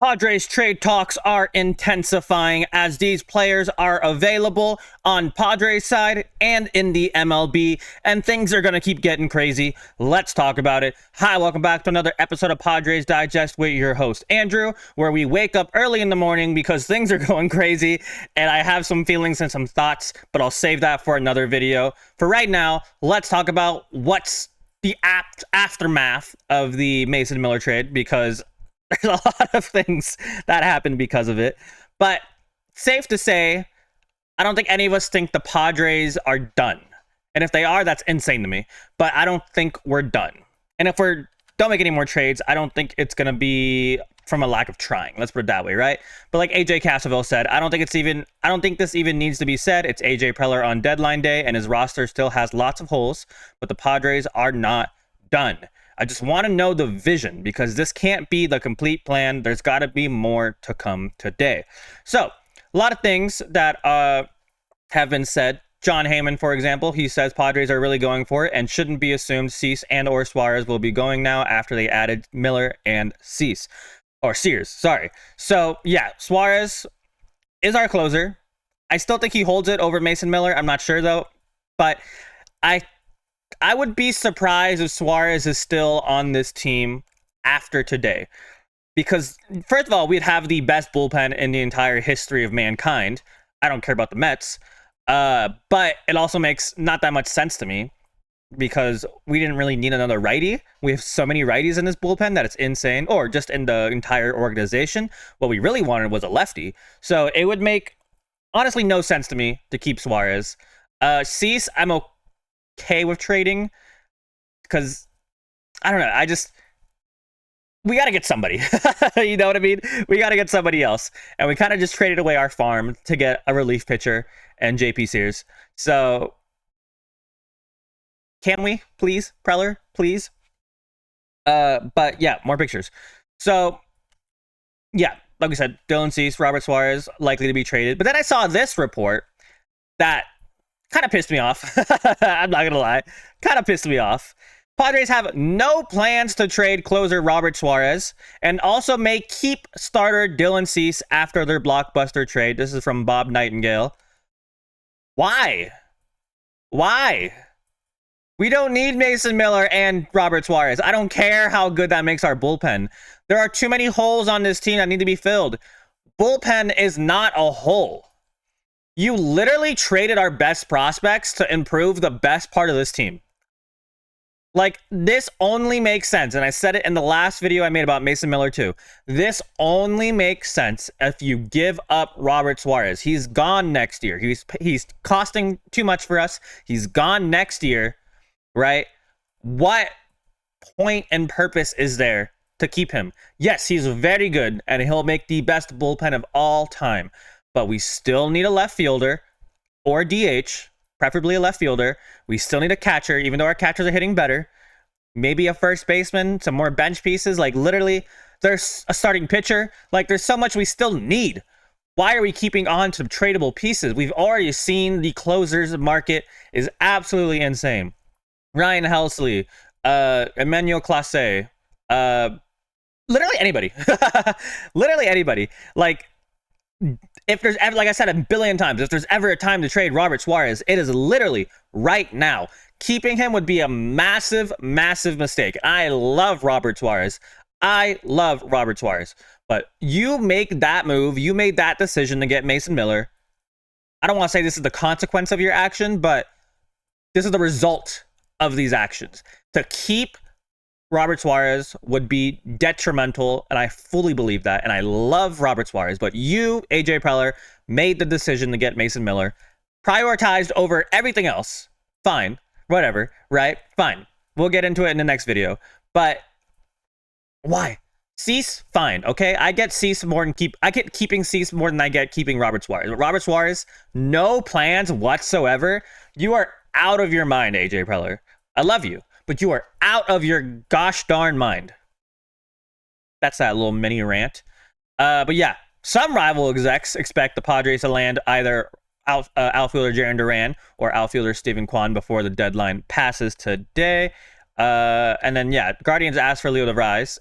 Padres trade talks are intensifying as these players are available on Padres side and in the MLB, and things are going to keep getting crazy. Let's talk about it. Hi, welcome back to another episode of Padres Digest with your host, Andrew, where we wake up early in the morning because things are going crazy, and I have some feelings and some thoughts, but I'll save that for another video. For right now, let's talk about what's the aftermath of the Mason Miller trade, because there's a lot of things that happened because of it. But safe to say, I don't think any of us think the Padres are done. And if they are, that's insane to me. But I don't think we're done. And if we don't make any more trades, I don't think it's going to be from a lack of trying. Let's put it that way, right? But like AJ Cassaville said, I don't think this even needs to be said. It's AJ Preller on deadline day, and his roster still has lots of holes, but the Padres are not done. I just want to know the vision, because this can't be the complete plan. There's got to be more to come today. So, a lot of things that have been said. John Heyman, for example, he says Padres are really going for it and shouldn't be assumed Cease and or Suarez will be going now after they added Miller and Cease. Or Sears, sorry. So, yeah, Suarez is our closer. I still think he holds it over Mason Miller. I'm not sure, though. But I would be surprised if Suarez is still on this team after today. Because, first of all, we'd have the best bullpen in the entire history of mankind. I don't care about the Mets. But it also makes not that much sense to me, because we didn't really need another righty. We have so many righties in this bullpen that it's insane. Or just in the entire organization. What we really wanted was a lefty. So it would make, honestly, no sense to me to keep Suarez. Cease, I'm okay with trading, because I don't know, we got to get somebody. You know what I mean? We got to get somebody else, and we kind of just traded away our farm to get a relief pitcher and JP Sears. So can we please, Preller, please? But yeah, more pictures. So yeah, like we said, Dylan Cease, Robert Suarez likely to be traded. But then I saw this report that kind of pissed me off. I'm not gonna lie, kind of pissed me off. Padres have no plans to trade closer Robert Suarez, and also may keep starter Dylan Cease after their blockbuster trade. This is from Bob Nightingale. Why? We don't need Mason Miller and Robert Suarez. I don't care how good that makes our bullpen. There are too many holes on this team that need to be filled. Bullpen is not a hole. You literally traded our best prospects to improve the best part of this team. Like, this only makes sense, and I said it in the last video I made about Mason Miller too. This only makes sense if you give up Robert Suarez. He's gone next year. He's costing too much for us. He's gone next year, right? What point and purpose is there to keep him? Yes, he's very good, and he'll make the best bullpen of all time. But we still need a left fielder or DH, preferably a left fielder. We still need a catcher, even though our catchers are hitting better. Maybe a first baseman, some more bench pieces. Like, literally, there's a starting pitcher. Like, there's so much we still need. Why are we keeping on to tradable pieces? We've already seen the closers market is absolutely insane. Ryan Helsley, Emmanuel Clase, literally anybody. Literally anybody. Like, if there's ever, like I said a billion times, if there's ever a time to trade Robert Suarez, it is literally right now. Keeping him would be a massive, massive mistake. I love Robert Suarez. But you make that move, you made that decision to get Mason Miller. I don't want to say this is the consequence of your action, but this is the result of these actions. To keep Robert Suarez would be detrimental, and I fully believe that, and I love Robert Suarez, but you, AJ Preller, made the decision to get Mason Miller, prioritized over everything else. Fine, whatever, right? Fine. We'll get into it in the next video. But why? Cease, fine, okay? I get keeping Cease more than I get keeping Robert Suarez. But Robert Suarez, no plans whatsoever. You are out of your mind, AJ Preller. I love you, but you are out of your gosh darn mind. That's that little mini rant. But yeah, some rival execs expect the Padres to land either outfielder Jarren Duran or outfielder Steven Kwan before the deadline passes today. And then, yeah, Guardians asked for Leo Arraez.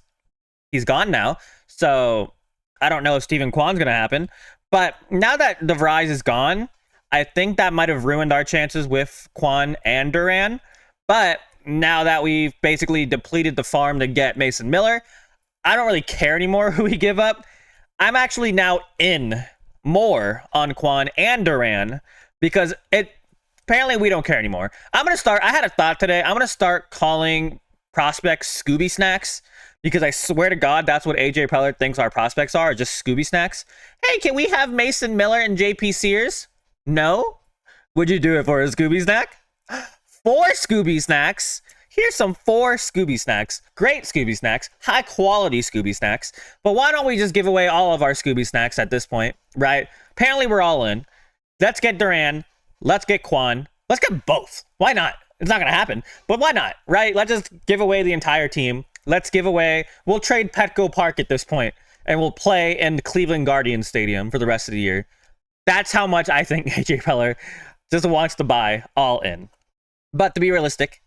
He's gone now. So I don't know if Steven Kwan's going to happen. But now that DeVries is gone, I think that might have ruined our chances with Kwan and Duran. But now that we've basically depleted the farm to get Mason Miller, I don't really care anymore who we give up. I'm actually now in more on Kwan and Duran because apparently we don't care anymore. I had a thought today. I'm going to start calling prospects Scooby Snacks because I swear to God, that's what AJ Preller thinks our prospects are, just Scooby Snacks. Hey, can we have Mason Miller and JP Sears? No? Would you do it for a Scooby Snack? 4 Scooby Snacks. Here's some 4 Scooby Snacks. Great Scooby Snacks. High quality Scooby Snacks. But why don't we just give away all of our Scooby Snacks at this point, right? Apparently we're all in. Let's get Duran. Let's get Kwan. Let's get both. Why not? It's not going to happen. But why not, right? Let's just give away the entire team. We'll trade Petco Park at this point, and we'll play in the Cleveland Guardians Stadium for the rest of the year. That's how much I think AJ Preller just wants to buy all in. But to be realistic,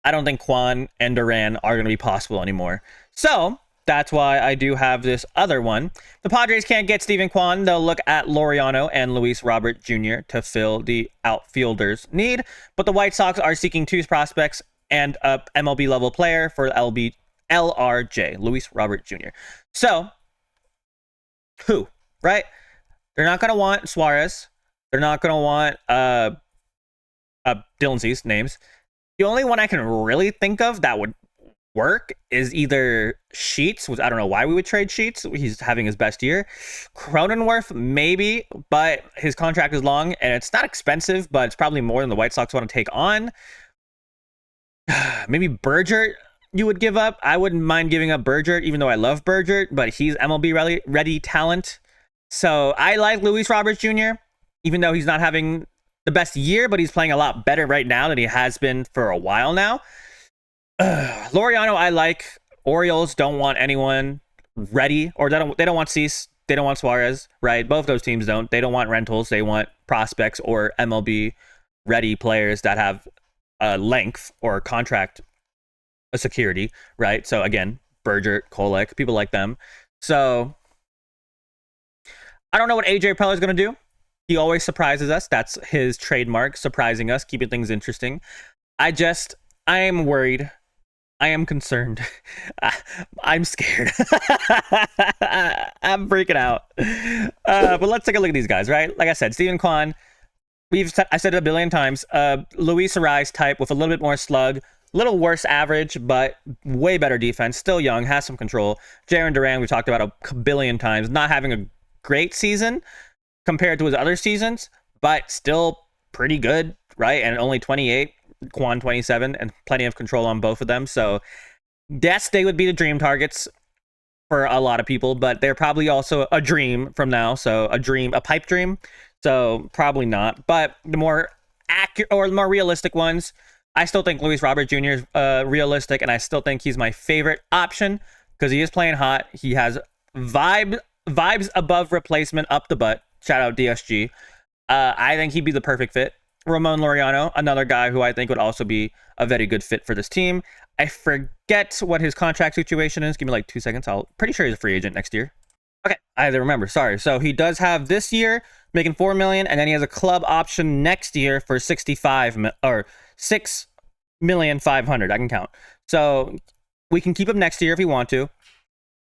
I don't think Kwan and Duran are going to be possible anymore. So that's why I do have this other one. The Padres can't get Steven Kwan. They'll look at Laureano and Luis Robert Jr. to fill the outfielders' need. But the White Sox are seeking 2 prospects and a MLB level player for LRJ, Luis Robert Jr. So, who, right? They're not going to want Suarez. They're not going to want Dylan Cease names. The only one I can really think of that would work is either Sheets, which I don't know why we would trade Sheets. He's having his best year. Cronenworth, maybe, but his contract is long and it's not expensive, but it's probably more than the White Sox want to take on. Maybe Bergert you would give up. I wouldn't mind giving up Bergert, even though I love Bergert, but he's MLB ready talent. So I like Luis Roberts Jr., even though he's not having the best year, but he's playing a lot better right now than he has been for a while now. Laureano, I like. Orioles don't want anyone ready, or they don't want Cease. They don't want Suarez, right? Both those teams don't. They don't want rentals. They want prospects or MLB ready players that have length or contract security, right? So again, Bergert, Kolek, people like them. So I don't know what AJ Preller is going to do. He always surprises us. That's his trademark, surprising us, keeping things interesting. I am worried. I am concerned. I'm scared. I'm freaking out. But let's take a look at these guys, right? Like I said, Steven Kwan, I said it a billion times. Luis Arraez type with a little bit more slug, a little worse average, but way better defense. Still young, has some control. Jarren Duran, we talked about a billion times, not having a great season compared to his other seasons, but still pretty good, right? And only 28. Kwan 27, and plenty of control on both of them. So yes, they would be the dream targets for a lot of people, but they're probably also a dream from now. So a pipe dream. So probably not. But the more accurate or the more realistic ones, I still think Luis Robert Jr. is realistic, and I still think he's my favorite option because he is playing hot. He has vibes above replacement up the butt. Shout out DSG. I think he'd be the perfect fit. Ramon Laureano, another guy who I think would also be a very good fit for this team. I forget what his contract situation is. Give me like 2 seconds. Pretty sure he's a free agent next year. Okay, I had to remember. Sorry. So he does have this year making $4 million, and then he has a club option next year for $6,500,000. I can count. So we can keep him next year if we want to.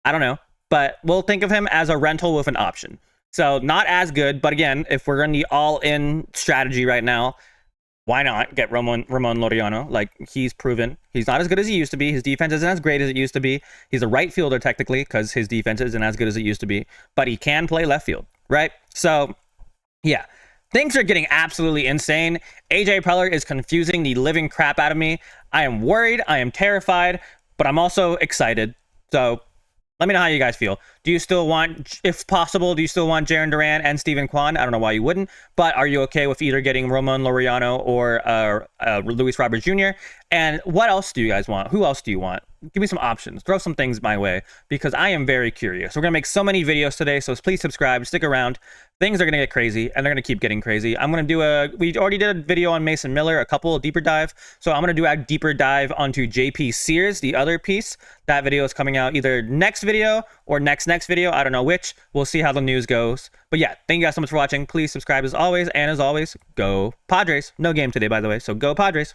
I don't know, but we'll think of him as a rental with an option. So not as good, but again, if we're in the all-in strategy right now, why not get Ramon Laureano? Like, he's proven he's not as good as he used to be. His defense isn't as great as it used to be. He's a right fielder technically because his defense isn't as good as it used to be, but he can play left field, right? So yeah, things are getting absolutely insane. AJ Preller is confusing the living crap out of me. I am worried. I am terrified, but I'm also excited. So let me know how you guys feel. Do you still want, if possible, Jarren Duran and Steven Kwan? I don't know why you wouldn't, but are you okay with either getting Ramon Laureano or Luis Robert Jr.? And what else do you guys want? Who else do you want? Give me some options. Throw some things my way because I am very curious. We're going to make so many videos today, so please subscribe, stick around. Things are going to get crazy, and they're going to keep getting crazy. I'm going to do we already did a video on Mason Miller, a couple deeper dive. So I'm going to do a deeper dive onto JP Sears, the other piece. That video is coming out either next video or next video. I don't know which. We'll see how the news goes. But yeah, thank you guys so much for watching. Please subscribe as always. And as always, go Padres. No game today, by the way, so go Padres.